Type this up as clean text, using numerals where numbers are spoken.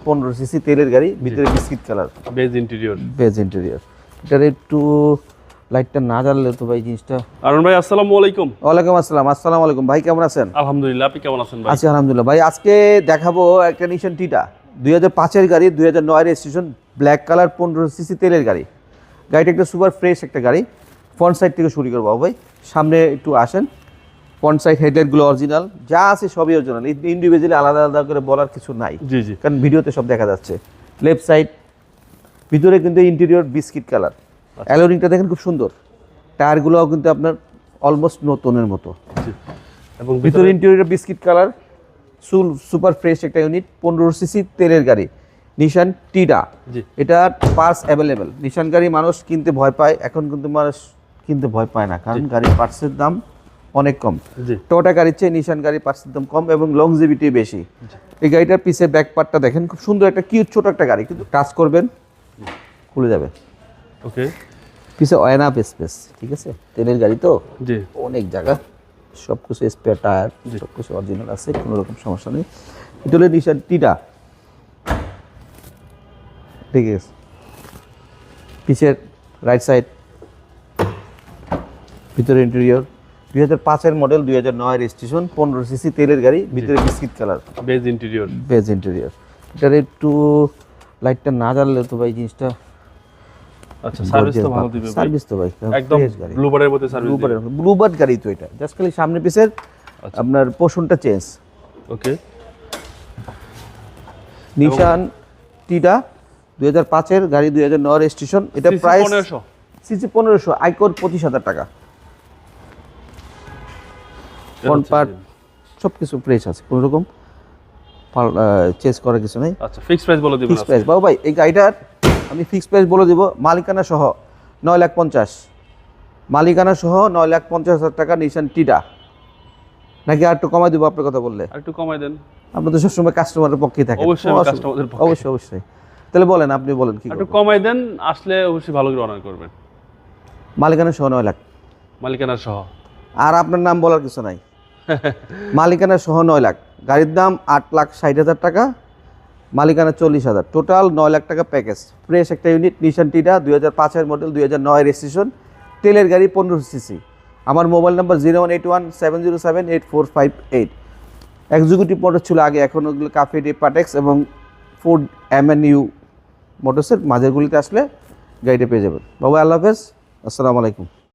15 CC তেলের গাড়ি, ভিতরে বিস্কিট কালার, বেজ ইন্টেরিয়র। এটার একটু লাইটটা না জ্বাললে তো ভাই জিনিসটা। আরুন ভাই আসসালামু আলাইকুম। ওয়ালাইকুম আসসালাম। আসসালামু আলাইকুম ভাই, কেমন আছেন? আলহামদুলিল্লাহ, আপনি কেমন আছেন ভাই? আছি আলহামদুলিল্লাহ। ভাই আজকে দেখাবো একটা নিশান টিটা 2005 গাড়ি, 2009 রেজিস্ট্রেশন, ব্ল্যাক কালার, 15 সিসি তেলের গাড়ি। গাড়িটা একটা সুপার ফ্রেশ একটা গাড়ি। ফ্রন্ট সাইড থেকে শুরু করবো ভাই, সামনে একটু আসেন। ফ্রন্ট সাইড হেডলাইটগুলো অরিজিনাল, যা আছে সবই অরিজিনাল, ইন্ডিভিজুয়ালি আলাদা আলাদা করে বলার কিছু নাই, জি জি, কারণ ভিডিওতে সব দেখা যাচ্ছে। লেফট সাইড ভিতরে কিন্তু ইন্টেরিয়র বিস্কিট কালার, অ্যালোরিংটা দেখেন খুব সুন্দর। টায়ারগুলোও কিন্তু আপনার অলমোস্ট নতুনের মতো, এবং ভিতরে interior biscuit colour, super fresh একটা ইউনিট, 15 সিসি তেলের গাড়ি, নিশান টিটা। এটা পার্টস অ্যাভেলেবেল। নিশান গাড়ি মানুষ কিনতে ভয় পায়, এখন কিন্তু মানুষ কিনতে ভয় পায় না, কারণ গাড়ির পার্টসের দাম অনেক কম। টোটা গাড়ির চেয়ে নিশান গাড়ির পার্টসের দাম কম এবং লংজিভিটি বেশি। এই গাড়িটার পিছে ব্যাক পার্টটা দেখেন, খুব সুন্দর একটা কিউট ছোট একটা গাড়ি, কিন্তু টাচ করবেন খুলে যাবে। ওকে, পিছে অয়নাপ স্পেস, ঠিক আছে, তেলের গাড়ি তো জি, অনেক জায়গা, সব কিছু স্পেয়ার টায়ার সব কিছু অরিজিনাল আছে, কোনো রকম সমস্যা নেই। এটা হলো নিশান টিটা, ঠিক আছে। পিছের রাইট সাইড, ভিতরে ইন্টেরিয়র 2005 মডেল, 2009 রেজিস্ট্রেশন, 15 সিসি তেলের গাড়ি, ভিতরে বিস্কিট কালার, বেজ ইন্টেরিয়র। এটার একটু লাইটটা না জ্বাললে তো ভাই জিনিসটা। আচ্ছা, সার্ভিস তো ভালো দিবে ভাই। সার্ভিস তো ভাই একদম ব্লুবার্ডের মধ্যে সার্ভিস দিবে। ব্লুবার্ড গাড়ি তো এটা, জাস্ট খালি সামনে পিছের আপনার পোর্শনটা চেঞ্জ। ওকে, নিশান টিটা 2005 গাড়ি, 2009 রেজিস্ট্রেশন। এটা প্রাইস 1500, সিসি 1500, আয়কর 25,000 টাকা। ফ্রন্ট পার্ট সব কিছু ফ্রেশ আছে, কোনো রকম চেঞ্জ করার কিছু নেই। আচ্ছা, ফিক্সড প্রাইস বলে দিবেন। ফিক্সড প্রাইস বাবু ভাই, এই গাড়িটার আমি ফিক্সড প্রাইস বলে দিব, মালিকানা সহ 9,50,000, মালিকানা সহ 9,50,000 টাকা নিশান টিটা। নাকি আর একটু কমাই দিব আপনার কথা বললে? আর একটু কমাই দেন। আপনি তো সবসময় কাস্টমারের পক্ষেই থাকেন। অবশ্যই আমি কাস্টমারদের পক্ষে। অবশ্যই অবশ্যই। তাহলে বলেন, আপনি বলেন কি একটু করবেন? কমাই দেন, আসলে অবশ্যই ভালো করে অনার করবেন। মালিকানা সহ 9 লাখ, মালিকানা সহ। আর আপনার নাম বলার কিছু নাই। মালিকানা সহ 9 লাখ, গাড়ির দাম 8,60,000 টাকা, মালিকানা 40,000, টোটাল 9 লাখ টাকা প্যাকেজ। ফ্রেশ একটা ইউনিট, নিশান টিটা 2005 মডেল, 2009 রেজিস্ট্রেশন, তেলের গাড়ি, 15 সিসি। আমার মোবাইল নাম্বার 0181707845. এক্সিকিউটিভ মোটর ছিল আগে, এখন ওগুলো কাফে ডে পাটেক্স এবং ফুড MNU মোটরসের মাঝের গুলিতে আসলে গাড়িটা পেয়ে যাবেন। বাবা আল্লাহ হাফেজ, আসসালামু আলাইকুম।